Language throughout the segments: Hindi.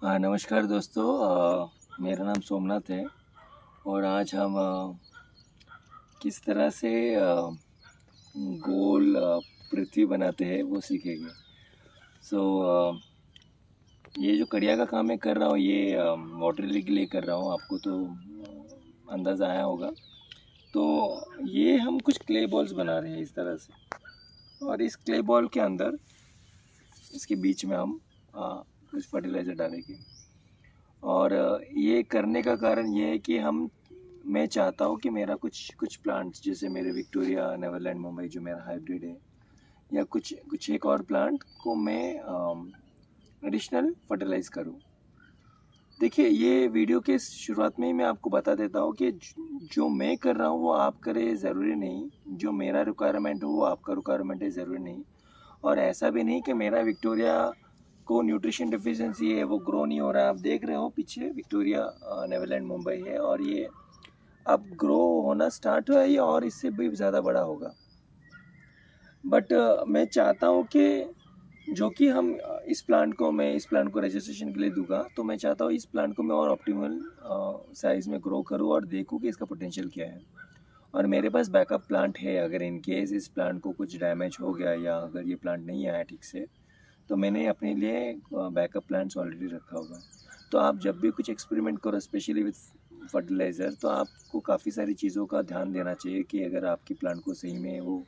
हाँ, नमस्कार दोस्तों। मेरा नाम सोमनाथ है और आज हम किस तरह से गोल पृथ्वी बनाते हैं वो सीखेंगे। सो ये जो कड़िया का काम मैं कर रहा हूँ ये वाटर लिली के लिए कर रहा हूँ। आपको तो अंदाज़ा आया होगा। तो ये हम कुछ क्ले बॉल्स बना रहे हैं इस तरह से, और इस क्ले बॉल के अंदर इसके बीच में हम कुछ फर्टिलाइज़र डालेंगे। और ये करने का कारण ये है कि मैं चाहता हूँ कि मेरा कुछ प्लांट्स, जैसे मेरे विक्टोरिया, नेवरलैंड, मुंबई जो मेरा हाइब्रिड है, या कुछ एक और प्लांट को मैं एडिशनल फर्टिलाइज करूँ। देखिए, ये वीडियो के शुरुआत में ही मैं आपको बता देता हूँ कि जो मैं कर रहा हूँ वो आप करें ज़रूरी नहीं, जो मेरा रिक्वायरमेंट हो वो आपका रिक्वायरमेंट है ज़रूरी नहीं। और ऐसा भी नहीं कि मेरा विक्टोरिया को न्यूट्रिशन डिफिशिएंसी है, वो ग्रो नहीं हो रहा है। आप देख रहे हो पीछे विक्टोरिया, नेवरलैंड, मुंबई है, और ये अब ग्रो होना स्टार्ट हुआ है ये, और इससे भी ज़्यादा बड़ा होगा। बट मैं चाहता हूँ कि जो कि इस प्लांट को रजिस्ट्रेशन के लिए दूंगा, तो मैं चाहता हूँ इस प्लांट को मैं और ऑप्टिमल साइज़ में ग्रो करूँ और देखूँ कि इसका पोटेंशियल क्या है। और मेरे पास बैकअप प्लांट है, अगर इन केस इस प्लांट को कुछ डैमेज हो गया या अगर ये प्लांट नहीं आया ठीक से, तो मैंने अपने लिए बैकअप प्लांट्स ऑलरेडी रखा हुआ है। तो आप जब भी कुछ एक्सपेरिमेंट करो, स्पेशली विथ फर्टिलाइज़र, तो आपको काफ़ी सारी चीज़ों का ध्यान देना चाहिए कि अगर आपकी प्लांट को सही में वो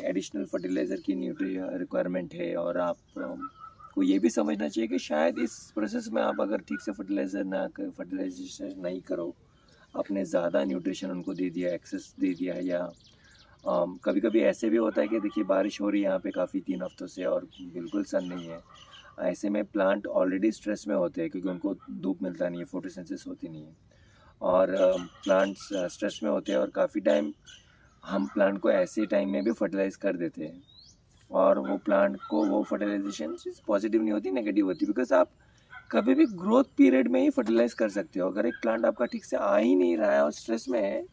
एडिशनल फर्टिलाइज़र की रिक्वायरमेंट है, और आप को ये भी समझना चाहिए कि शायद इस प्रोसेस में आप अगर ठीक से फर्टिलाइजेशन नहीं करो, आपने ज़्यादा न्यूट्रिशन उनको दे दिया, एक्सेस दे दिया, या कभी कभी ऐसे भी होता है कि देखिए बारिश हो रही है यहाँ पे काफ़ी 3 हफ्तों से और बिल्कुल सन नहीं है। ऐसे में प्लांट ऑलरेडी स्ट्रेस में होते हैं क्योंकि उनको धूप मिलता नहीं है, फोटोसिंथेसिस होती नहीं है, और प्लांट्स स्ट्रेस में होते हैं। और काफ़ी टाइम हम प्लांट को ऐसे टाइम में भी फर्टिलाइज कर देते हैं, और वो प्लांट को वो फर्टिलाइजेशन पॉजिटिव नहीं होती, नेगेटिव होती। बिकॉज आप कभी भी ग्रोथ पीरियड में ही फर्टिलाइज कर सकते हो। अगर एक प्लांट आपका ठीक से आ ही नहीं रहा है और स्ट्रेस में है,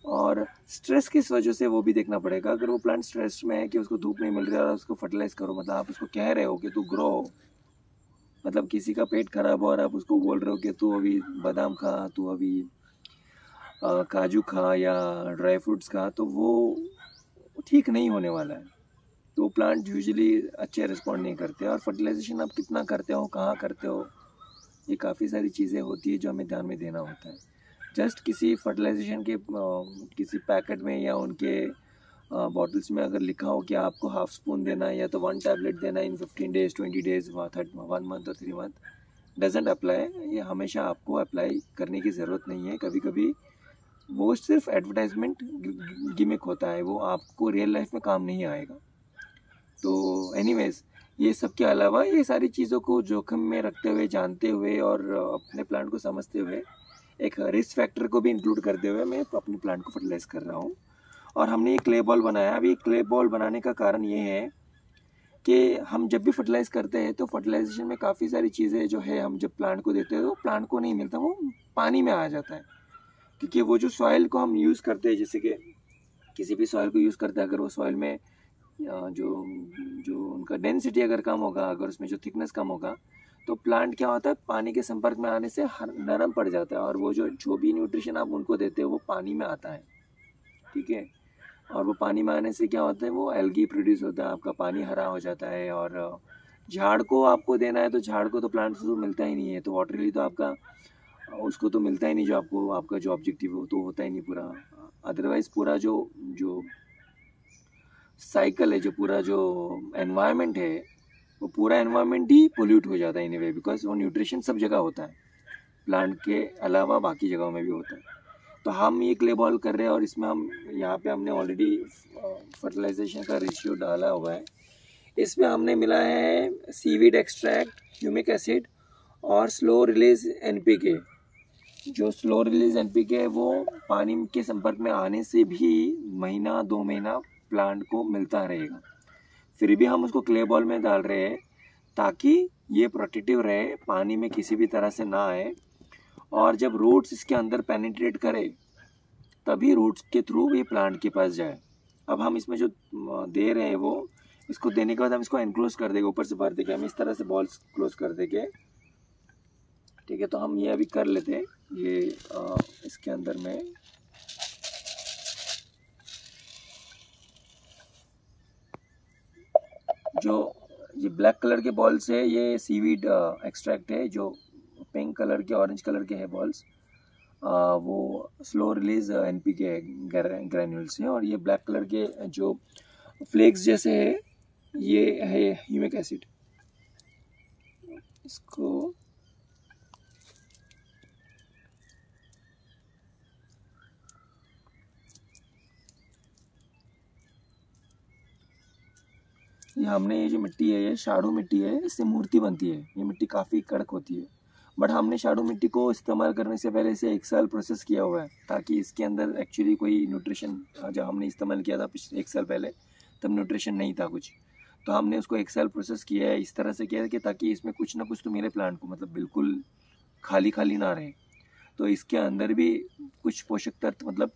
और स्ट्रेस किस वजह से वो भी देखना पड़ेगा। अगर वो प्लांट स्ट्रेस में है कि उसको धूप नहीं मिल रही है और उसको फर्टिलाइज करो, मतलब आप उसको कह रहे हो कि तू ग्रो हो, मतलब किसी का पेट खराब हो और आप उसको बोल रहे हो कि तू अभी बादाम खा, तू अभी काजू खा या ड्राई फ्रूट्स खा, तो वो ठीक नहीं होने वाला है। तो प्लांट यूजुअली अच्छे रिस्पॉन्ड नहीं करते। और फर्टिलाइजेशन आप कितना करते हो, कहाँ करते हो, ये काफ़ी सारी चीज़ें होती है जो हमें ध्यान में देना होता है। जस्ट किसी फर्टिलाइजेशन के किसी पैकेट में या उनके बॉटल्स में अगर लिखा हो कि आपको हाफ स्पून देना है या तो 1 टैबलेट देना है इन 15 डेज, 20 डेज, 1 मंथ और 3 मंथ, डजेंट अप्लाई। ये हमेशा आपको अप्लाई करने की ज़रूरत नहीं है। कभी कभी वो सिर्फ एडवर्टाइजमेंट गिमिक होता है, वो आपको रियल लाइफ में काम नहीं आएगा। तो एनीवेज, ये सब के अलावा ये सारी चीज़ों को जोखिम में रखते हुए, जानते हुए और अपने प्लांट को समझते हुए, एक रिस्क फैक्टर को भी इंक्लूड करते हुए मैं अपने प्लांट को फर्टिलाइज कर रहा हूँ। और हमने ये क्ले बॉल बनाया। अभी क्ले बॉल बनाने का कारण ये है कि हम जब भी फर्टिलाइज करते हैं तो फर्टिलाइजेशन में काफ़ी सारी चीज़ें जो है हम जब प्लांट को देते हैं तो प्लांट को नहीं मिलता, वो पानी में आ जाता है। क्योंकि वो जो सॉइल को हम यूज़ करते हैं, जैसे कि किसी भी सॉइल को यूज़ करते हैं, अगर वो सॉइल में जो जो उनका डेंसिटी अगर कम होगा, अगर उसमें जो थिकनेस कम होगा, तो प्लांट क्या होता है, पानी के संपर्क में आने से नरम पड़ जाता है, और वो जो भी न्यूट्रिशन आप उनको देते हो वो पानी में आता है। ठीक है। और वो पानी में आने से क्या होता है, वो एल्गी प्रोड्यूस होता है, आपका पानी हरा हो जाता है। और झाड़ को आपको देना है तो झाड़ को तो प्लांट से तो मिलता ही नहीं है, तो वाटर लिली तो आपका उसको तो मिलता ही नहीं, जो आपको आपका जो ऑब्जेक्टिव हो तो होता ही नहीं पूरा। अदरवाइज पूरा जो जो साइकिल है, जो पूरा जो एनवायरनमेंट है, वो पूरा एनवायरनमेंट ही पोल्यूट हो जाता है इन वे, बिकॉज वो न्यूट्रिशन सब जगह होता है, प्लांट के अलावा बाकी जगहों में भी होता है। तो हम ये क्ले बॉल कर रहे हैं, और इसमें हम यहाँ पे हमने ऑलरेडी फर्टिलाइजेशन का रेशियो डाला हुआ है। इसमें हमने मिला है सीवीड एक्सट्रैक्ट, ह्यूमिक एसिड और स्लो रिलीज एनपीके। जो स्लो रिलीज एनपीके है वो पानी के संपर्क में आने से भी महीना 2 महीना प्लांट को मिलता रहेगा। फिर भी हम उसको क्ले बॉल में डाल रहे हैं ताकि ये प्रोटेक्टिव रहे, पानी में किसी भी तरह से ना आए, और जब रूट्स इसके अंदर पेनिट्रेट करे तभी रूट्स के थ्रू ये प्लांट के पास जाए। अब हम इसमें जो दे रहे हैं वो, इसको देने के बाद हम इसको एनक्लोज कर देंगे, ऊपर से भर देंगे हम, इस तरह से बॉल्स क्लोज कर देंगे, ठीक है, तो हम ये अभी कर लेते हैं। ये इसके अंदर में जो ये ब्लैक कलर के बॉल्स है, ये सीवीड एक्सट्रैक्ट है। जो पिंक कलर के, ऑरेंज कलर के है बॉल्स, वो स्लो रिलीज एनपीके ग्रैन्यूल्स हैं। और ये ब्लैक कलर के जो फ्लेक्स जैसे है, ये है ह्यूमिक एसिड। इसको ये हमने, ये जो मिट्टी है, ये शाडू मिट्टी है, इससे मूर्ति बनती है। ये मिट्टी काफ़ी कड़क होती है, बट हमने शाडू मिट्टी को इस्तेमाल करने से पहले इसे 1 साल प्रोसेस किया हुआ है, ताकि इसके अंदर एक्चुअली कोई न्यूट्रिशन, जब हमने इस्तेमाल किया था पिछले 1 साल पहले, तब न्यूट्रिशन नहीं था कुछ। तो हमने उसको 1 साल प्रोसेस किया है, इस तरह से किया है कि ताकि इसमें कुछ ना कुछ तो मेरे प्लांट को, मतलब बिल्कुल खाली खाली ना रहे। तो इसके अंदर भी कुछ पोषक तत्व मतलब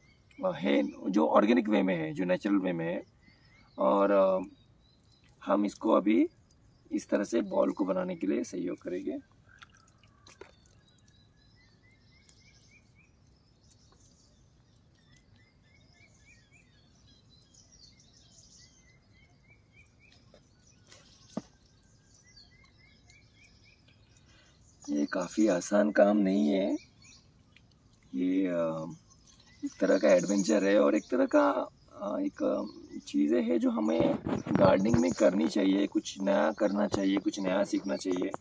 है, जो ऑर्गेनिक वे में है, जो नेचुरल वे में है। और हम इसको अभी इस तरह से बॉल को बनाने के लिए सहयोग करेंगे। ये काफ़ी आसान काम नहीं है, ये एक तरह का एडवेंचर है और एक तरह का एक चीज़ें है जो हमें गार्डनिंग में करनी चाहिए। कुछ नया करना चाहिए, कुछ नया सीखना चाहिए।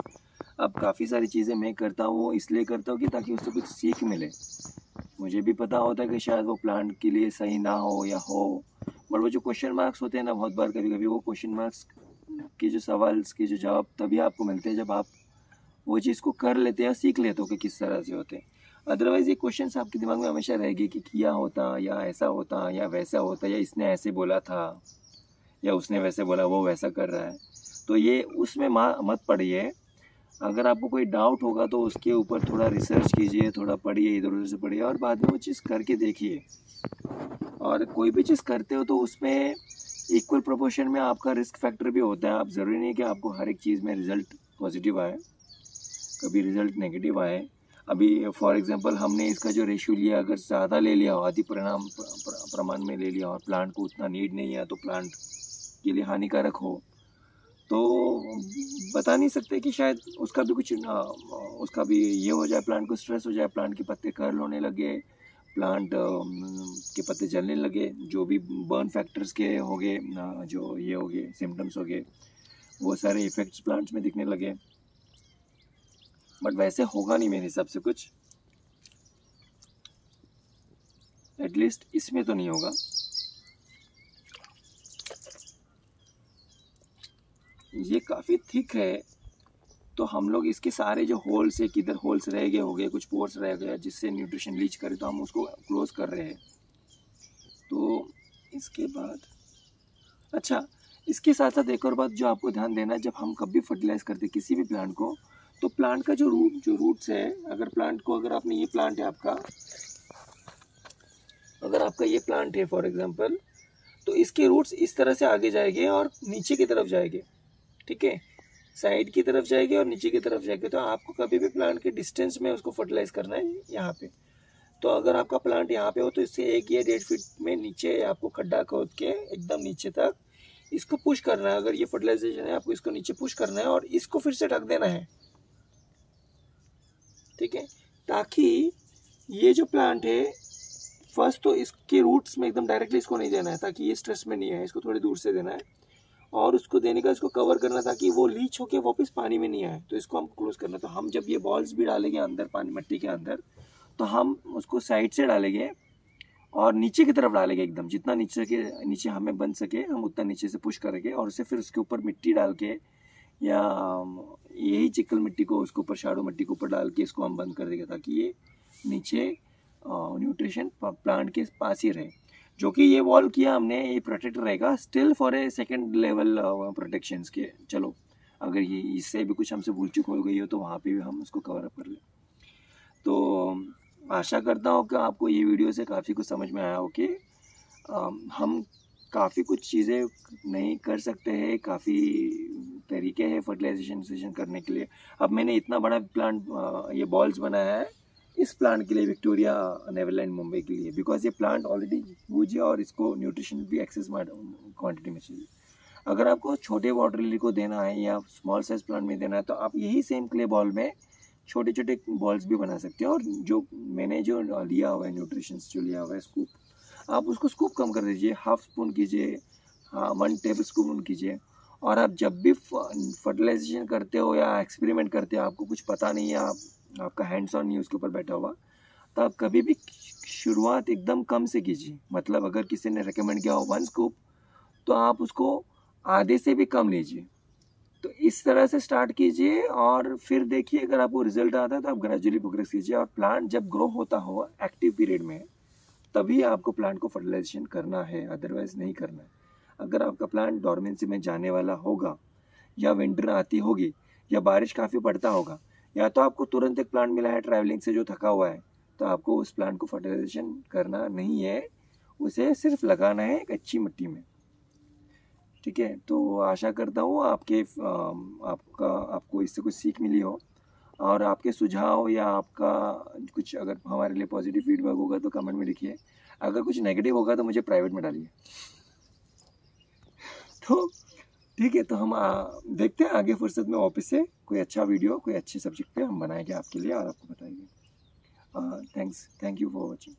अब काफ़ी सारी चीज़ें मैं करता हूँ, इसलिए करता हूँ कि ताकि उससे कुछ सीख मिले। मुझे भी पता होता है कि शायद वो प्लांट के लिए सही ना हो या हो, बट वो जो क्वेश्चन मार्क्स होते हैं ना, बहुत बार कभी कभी वो क्वेश्चन मार्क्स के जो सवाल के जो जवाब तभी आपको मिलते हैं जब आप वो चीज़ को कर लेते हैं, सीख लेते हो कि किस तरह से होते हैं। अदरवाइज ये क्वेश्चन आपके दिमाग में हमेशा रहेगी कि किया होता, या ऐसा होता, या वैसा होता, या इसने ऐसे बोला था, या उसने वैसे बोला, वो वैसा कर रहा है। तो ये उसमें मत पढ़िए। अगर आपको कोई डाउट होगा तो उसके ऊपर थोड़ा रिसर्च कीजिए, थोड़ा पढ़िए, इधर उधर से पढ़िए, और बाद में वो चीज़ करके देखिए। और कोई भी चीज़ करते हो तो उसमें इक्वल प्रोपोर्शन में आपका रिस्क फैक्टर भी होता है। आप ज़रूरी नहीं कि आपको हर एक चीज़ में रिजल्ट पॉजिटिव आए, कभी रिजल्ट नेगेटिव आए। अभी फॉर एग्जांपल हमने इसका जो रेशियो लिया, अगर ज़्यादा ले लिया हो, आदि प्रमाण में ले लिया और प्लांट को उतना नीड नहीं है, तो प्लांट के लिए हानिकारक हो, तो बता नहीं सकते कि शायद उसका भी कुछ उसका भी ये हो जाए, प्लांट को स्ट्रेस हो जाए, प्लांट के पत्ते कर्ल होने लगे, प्लांट के पत्ते जलने लगे, जो भी बर्न फैक्टर्स के हो गए, जो ये हो गए सिम्टम्स हो गए, वो सारे इफेक्ट्स प्लांट्स में दिखने लगे। बट वैसे होगा नहीं मेरे हिसाब से कुछ, एटलीस्ट इसमें तो नहीं होगा। ये काफ़ी थिक है, तो हम लोग इसके सारे जो होल्स है, किधर होल्स रह गए हो गए, कुछ पोर्स रह गया जिससे न्यूट्रिशन लीच करे, तो हम उसको क्लोज कर रहे हैं। तो इसके बाद अच्छा, इसके साथ साथ एक और बात जो आपको ध्यान देना है, जब हम कभी फर्टिलाइज करते किसी भी प्लांट को, तो प्लांट का जो रूट्स है, अगर प्लांट को, अगर आपने ये प्लांट है आपका, अगर आपका ये प्लांट है फॉर एग्जांपल, तो इसके रूट्स इस तरह से आगे जाएंगे और नीचे की तरफ जाएंगे, ठीक है, साइड की तरफ जाएंगे और नीचे की तरफ जाएंगे। तो आपको कभी भी प्लांट के डिस्टेंस में उसको फर्टिलाइज करना है यहाँ पे। तो अगर आपका प्लांट यहाँ पे हो तो इससे 1 या 1.5 फीट में नीचे आपको खड्डा खोद के एकदम नीचे तक इसको पुश करना है। अगर ये फर्टिलाइजेशन है, आपको इसको नीचे पुश करना है और इसको फिर से ढक देना है, ठीक है, ताकि ये जो प्लांट है, फर्स्ट तो इसके रूट्स में एकदम डायरेक्टली इसको नहीं देना है, ताकि ये स्ट्रेस में नहीं है, इसको थोड़ी दूर से देना है, और उसको देने का इसको कवर करना ताकि वो लीच होके वापस पानी में नहीं आए। तो इसको हम क्लोज करना। तो हम जब ये बॉल्स भी डालेंगे अंदर पानी मिट्टी के अंदर, तो हम उसको साइड से डालेंगे और नीचे की तरफ डालेंगे, एकदम जितना नीचे हमें बन सके हम उतना नीचे से पुश करेंगे, और उसे फिर उसके ऊपर मिट्टी डाल के, या यही चिकल मिट्टी को उसके ऊपर, शाडू मिट्टी के ऊपर डाल के इसको हम बंद कर देंगे, ताकि ये नीचे न्यूट्रिशन प्लांट के पास ही रहे। जो कि ये वॉल किया हमने, ये प्रोटेक्ट रहेगा still for a second level protections के। चलो, अगर ये इससे भी कुछ हमसे भूल चूक हो गई हो तो वहाँ पे भी हम उसको कवर अप कर लें। तो आशा करता हूँ कि आपको ये वीडियो से काफ़ी कुछ समझ में आया हो कि हम काफ़ी कुछ चीज़ें नहीं कर सकते हैं, काफ़ी तरीके हैं फर्टिलाइजेशन करने के लिए। अब मैंने इतना बड़ा प्लांट ये बॉल्स बनाया है इस प्लांट के लिए, विक्टोरिया नेदरलैंड मुंबई के लिए, बिकॉज ये प्लांट ऑलरेडी ह्यूज है और इसको न्यूट्रिशन भी एक्सेस क्वांटिटी में चाहिए। अगर आपको छोटे वाटर लिली को देना है या स्मॉल साइज प्लांट में देना है तो आप यही सेम क्ले बॉल में छोटे छोटे बॉल्स भी बना सकते हो। और जो मैंने जो लिया हुआ है न्यूट्रिशंस जो लिया हुआ है स्कूप, आप उसको स्कूप कम कर दीजिए, हाफ स्पून कीजिए, 1 टेबल स्पून कीजिए। और आप जब भी फर्टिलाइजेशन करते हो या एक्सपेरिमेंट करते हो, आपको कुछ पता नहीं है, आपका हैंड्स ऑन नहीं उसके ऊपर बैठा हुआ, तो आप कभी भी शुरुआत एकदम कम से कीजिए। मतलब अगर किसी ने रिकमेंड किया हो 1 स्कूप, तो आप उसको आधे से भी कम लीजिए। तो इस तरह से स्टार्ट कीजिए और फिर देखिए अगर आपको रिजल्ट आता है तो आप ग्रेजुअली प्रोग्रेस कीजिए। और प्लांट जब ग्रो होता हो एक्टिव पीरियड में, तभी आपको प्लांट को फर्टिलाइजेशन करना है, अदरवाइज नहीं करना है। अगर आपका प्लांट डॉर्मेंसी में जाने वाला होगा, या विंटर आती होगी, या बारिश काफ़ी पड़ता होगा, या तो आपको तुरंत एक प्लांट मिला है ट्रैवलिंग से जो थका हुआ है, तो आपको उस प्लांट को फर्टिलाइजेशन करना नहीं है, उसे सिर्फ लगाना है एक अच्छी मिट्टी में। ठीक है, तो आशा करता हूँ आपको इससे कुछ सीख मिली हो। और आपके सुझाव या आपका कुछ अगर हमारे लिए पॉजिटिव फीडबैक होगा तो कमेंट में लिखिए, अगर कुछ नेगेटिव होगा तो मुझे प्राइवेट में डालिए। तो ठीक है, तो हम देखते हैं आगे फुर्सत में ऑफिस से कोई अच्छा वीडियो कोई अच्छे सब्जेक्ट पे हम बनाएंगे आपके लिए और आपको बताएंगे। Thank you for watching.